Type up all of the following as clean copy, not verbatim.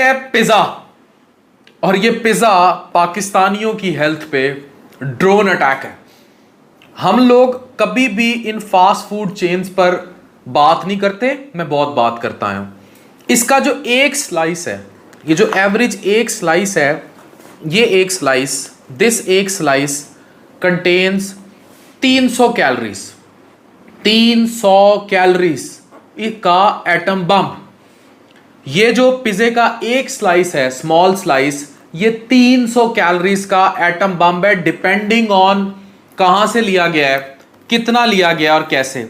है पिज्जा, और ये पिज्जा पाकिस्तानियों की हेल्थ पे ड्रोन अटैक है। हम लोग कभी भी इन फास्ट फूड चेन्स पर बात नहीं करते, मैं बहुत बात करता हूं। इसका जो एक स्लाइस है, ये जो एवरेज एक स्लाइस है, ये एक स्लाइस, दिस एक स्लाइस कंटेन्स 300 कैलोरीज, 300 कैलोरीज का एटम बम। ये जो पिज़्ज़े का एक स्लाइस है, स्मॉल स्लाइस, ये 300 कैलोरीज का एटम बम है, डिपेंडिंग ऑन कहां से लिया गया है, कितना लिया गया और कैसे।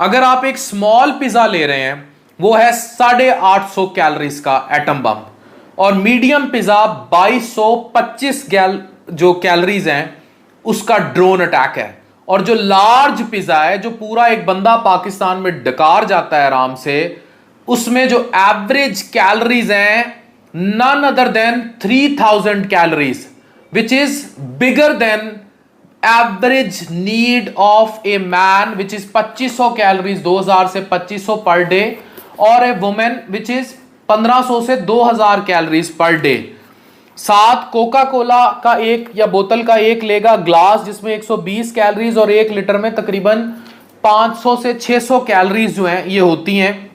अगर आप एक स्मॉल पिज़्ज़ा ले रहे हैं, वो है 850 कैलोरीज का एटम बम, और मीडियम पिज़्ज़ा 2225 जो कैलोरीज हैं उसका ड्रोन अटैक है। और जो लार्ज पिज़्ज़ा है, जो पूरा एक बंदा पाकिस्तान में डकार जाता है आराम से, उसमें जो एवरेज कैलोरीज हैं none other than 3000 calories, which is bigger than average need of a man, which is 2500 calories, 2000 से 2500 पर डे, और ए वुमेन विच इज 1500 से 2000 कैलोरीज पर डे। साथ कोका कोला का एक या बोतल का एक लेगा ग्लास, जिसमें 120 कैलोरीज, और 1 लीटर में तकरीबन 500 से 600 कैलोरीज जो हैं ये होती हैं।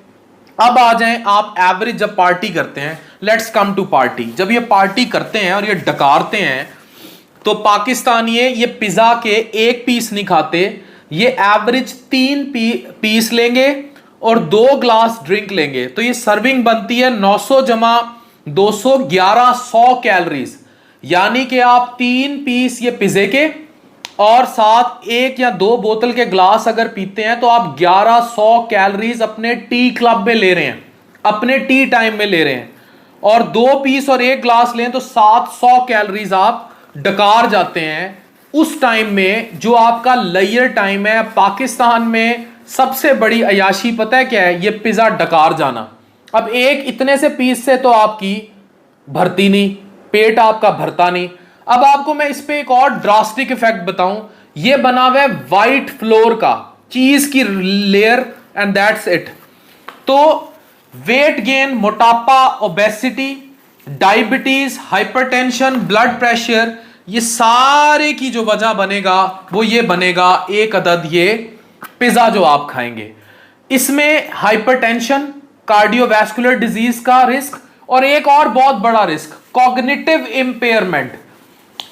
अब आ जाएं आप एवरेज जब पार्टी करते हैं, लेट्स कम टू पार्टी। जब ये पार्टी करते हैं और ये डकारते हैं, तो पाकिस्तानी ये पिज्जा के एक पीस नहीं खाते, ये एवरेज 3 पीस लेंगे और 2 ग्लास ड्रिंक लेंगे, तो ये सर्विंग बनती है 900 जमा 200, 1100 कैलोरीज। यानी कि आप 3 पीस ये पिज्जे के और साथ 1 या 2 बोतल के ग्लास अगर पीते हैं, तो आप 1100 कैलोरीज अपने टी क्लब में ले रहे हैं, अपने टी टाइम में ले रहे हैं। और 2 पीस और 1 ग्लास लें तो 700 कैलोरीज आप डकार जाते हैं उस टाइम में, जो आपका लेयर टाइम है। पाकिस्तान में सबसे बड़ी अयाशी पता है क्या है? ये पिज्जा डकार जाना। अब एक इतने से पीस से तो आपकी भरती नहीं, पेट आपका भरता नहीं। अब आपको मैं इस पे एक और ड्रास्टिक इफेक्ट बताऊं। ये बना हुआ है व्हाइट फ्लोर का, चीज की लेयर, एंड दैट्स इट। तो वेट गेन, मोटापा, obesity, diabetes, hypertension, blood pressure, ये सारे की जो वजह बनेगा वो ये बनेगा एक अदद ये पिज्जा जो आप खाएंगे। इसमें हाइपरटेंशन, कार्डियोवैस्कुलर डिजीज का रिस्क, और एक और बहुत बड़ा रिस्क कॉग्निटिव इंपेयरमेंट।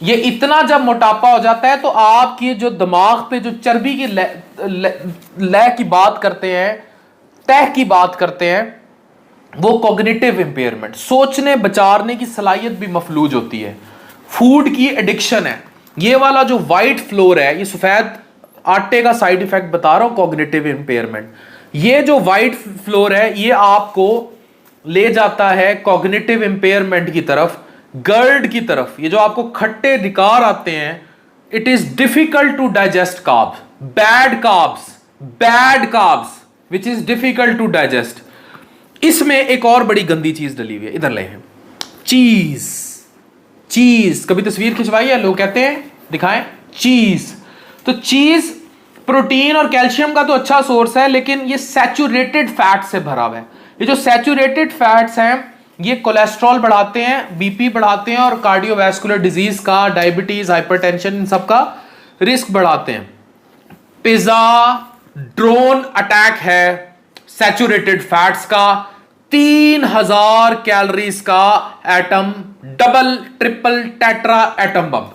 ये इतना जब मोटापा हो जाता है तो आपकी जो दिमाग पे जो चर्बी की लय की बात करते हैं, तह की बात करते हैं, वो कॉग्निटिव इंपेयरमेंट, सोचने विचारने की सलाहियत भी मफलूज होती है। फूड की एडिक्शन है। ये वाला जो व्हाइट फ्लोर है, ये सफेद आटे का साइड इफेक्ट बता रहा हूं, कॉग्निटिव इंपेयरमेंट। ये जो व्हाइट फ्लोर है, ये आपको ले जाता है कॉग्निटिव इंपेयरमेंट की तरफ, गर्ड की तरफ। ये जो आपको खट्टे विकार आते हैं, it is difficult to digest carbs, bad carbs which is difficult to digest. इसमें एक और बड़ी गंदी चीज डली हुई है, इधर ले हैं, चीज। चीज कभी तस्वीर खिंचवाई है? लोग कहते हैं दिखाएं चीज। तो चीज प्रोटीन और कैल्शियम का तो अच्छा सोर्स है, लेकिन ये सैचुरेटेड फैट से भरा हुआ है। ये जो सैचुरेटेड फैट्स हैं, ये कोलेस्ट्रॉल बढ़ाते हैं, बीपी बढ़ाते हैं, और कार्डियोवैस्कुलर डिजीज का, डायबिटीज, हाइपरटेंशन, इन सब का रिस्क बढ़ाते हैं। पिज्जा ड्रोन अटैक है सैचुरेटेड फैट्स का। 3000 कैलोरीज का atom, double triple tetra atom bomb.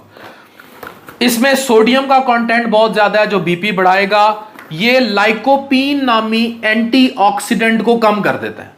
इसमें सोडियम का कंटेंट बहुत ज्यादा है, जो बीपी बढ़ाएगा। ये लाइकोपीन नामी एंटीऑक्सीडेंट को कम कर देता है।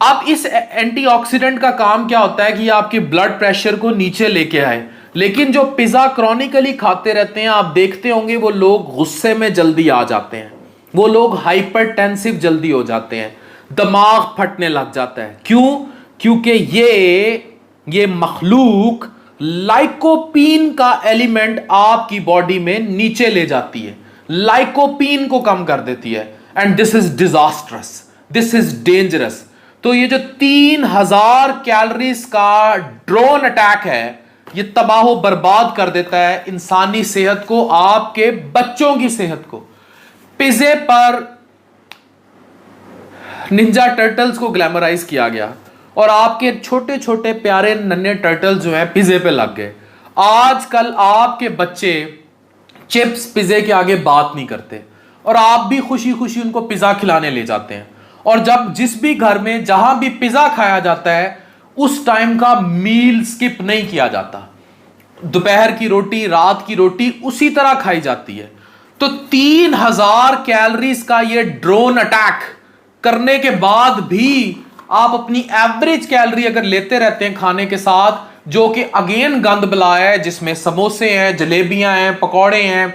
अब इस एंटीऑक्सीडेंट का काम क्या होता है कि आपके ब्लड प्रेशर को नीचे लेके आए। लेकिन जो पिज्जा क्रॉनिकली खाते रहते हैं, आप देखते होंगे, वो लोग गुस्से में जल्दी आ जाते हैं, वो लोग हाइपरटेंसिव जल्दी हो जाते हैं, दिमाग फटने लग जाता है। क्यों? क्योंकि ये मखलूक लाइकोपीन का एलिमेंट आपकी बॉडी में नीचे ले जाती है, लाइकोपीन को कम कर देती है, and this is disastrous, this is dangerous. तो ये जो 3000 कैलोरीज का ड्रोन अटैक है, ये तबाह बर्बाद कर देता है इंसानी सेहत को, आपके बच्चों की सेहत को। पिज़्ज़े पर निंजा टर्टल्स को ग्लैमराइज किया गया, और आपके छोटे छोटे प्यारे नन्हे टर्टल जो हैं पिज्जे पे लग गए। आजकल आपके बच्चे चिप्स पिज्जे के आगे बात नहीं करते और आप भी खुशी खुशी उनको पिज्जा खिलाने ले जाते हैं। और जब जिस भी घर में जहां भी पिज्जा खाया जाता है उस टाइम का मील स्किप नहीं किया जाता। दोपहर की रोटी, रात की रोटी उसी तरह खाई जाती है। तो 3000 कैलोरीज का ये ड्रोन अटैक करने के बाद भी आप अपनी एवरेज कैलोरी अगर लेते रहते हैं खाने के साथ, जो कि अगेन गंद बलाया है, जिसमें समोसे हैं, जलेबियां हैं, पकौड़े हैं,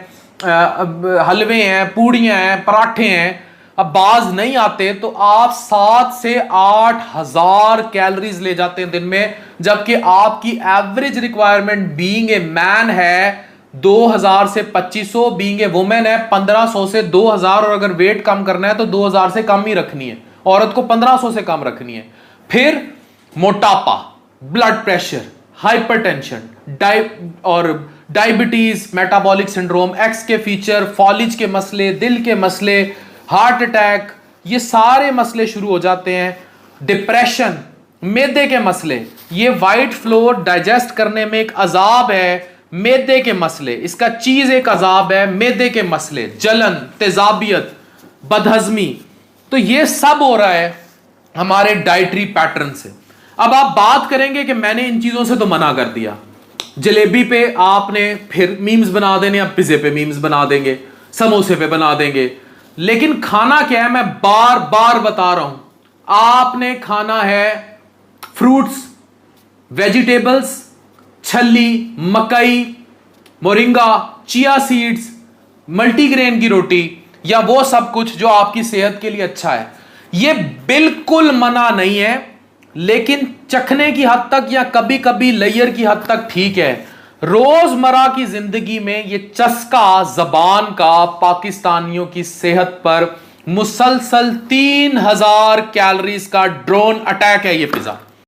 हलवे हैं, पूड़ियां हैं, पराठे हैं, अब बाज नहीं आते, तो आप 7 से 8,000 कैलोरीज ले जाते हैं दिन में, जबकि आपकी average requirement being a man है 2000 से 2500, बीइंग ए वुमेन है 1500 से 2000, और अगर वेट कम करना है तो 2000 से कम ही रखनी है, औरत को 1500 से कम रखनी है। फिर मोटापा, ब्लड प्रेशर, हाइपरटेंशन और डायबिटीज, मेटाबॉलिक सिंड्रोम, एक्स के फीचर, फॉलिज के मसले, दिल के मसले, हार्ट अटैक, ये सारे मसले शुरू हो जाते हैं। डिप्रेशन, मैदे के मसले, ये वाइट फ्लोर डाइजेस्ट करने में एक अजाब है, मैदे के मसले, इसका चीज एक अजाब है, मैदे के मसले, जलन, तेजाबियत, बदहजमी, तो ये सब हो रहा है हमारे डाइटरी पैटर्न से। अब आप बात करेंगे कि मैंने इन चीजों से तो मना कर दिया, जलेबी पे आपने फिर मीम्स बना देने, अब पिज्जे पे मीम्स बना देंगे, समोसे पे बना देंगे, लेकिन खाना क्या है मैं बार बार बता रहा हूं, आपने खाना है फ्रूट्स, वेजिटेबल्स, छल्ली, मकई, मोरिंगा, चिया सीड्स, मल्टीग्रेन की रोटी, या वो सब कुछ जो आपकी सेहत के लिए अच्छा है। ये बिल्कुल मना नहीं है, लेकिन चखने की हद तक या कभी कभी लेयर की हद तक ठीक है। रोजमर्रा की जिंदगी में ये चस्का जबान का पाकिस्तानियों की सेहत पर मुसलसल 3000 कैलोरीज का ड्रोन अटैक है ये पिज्जा।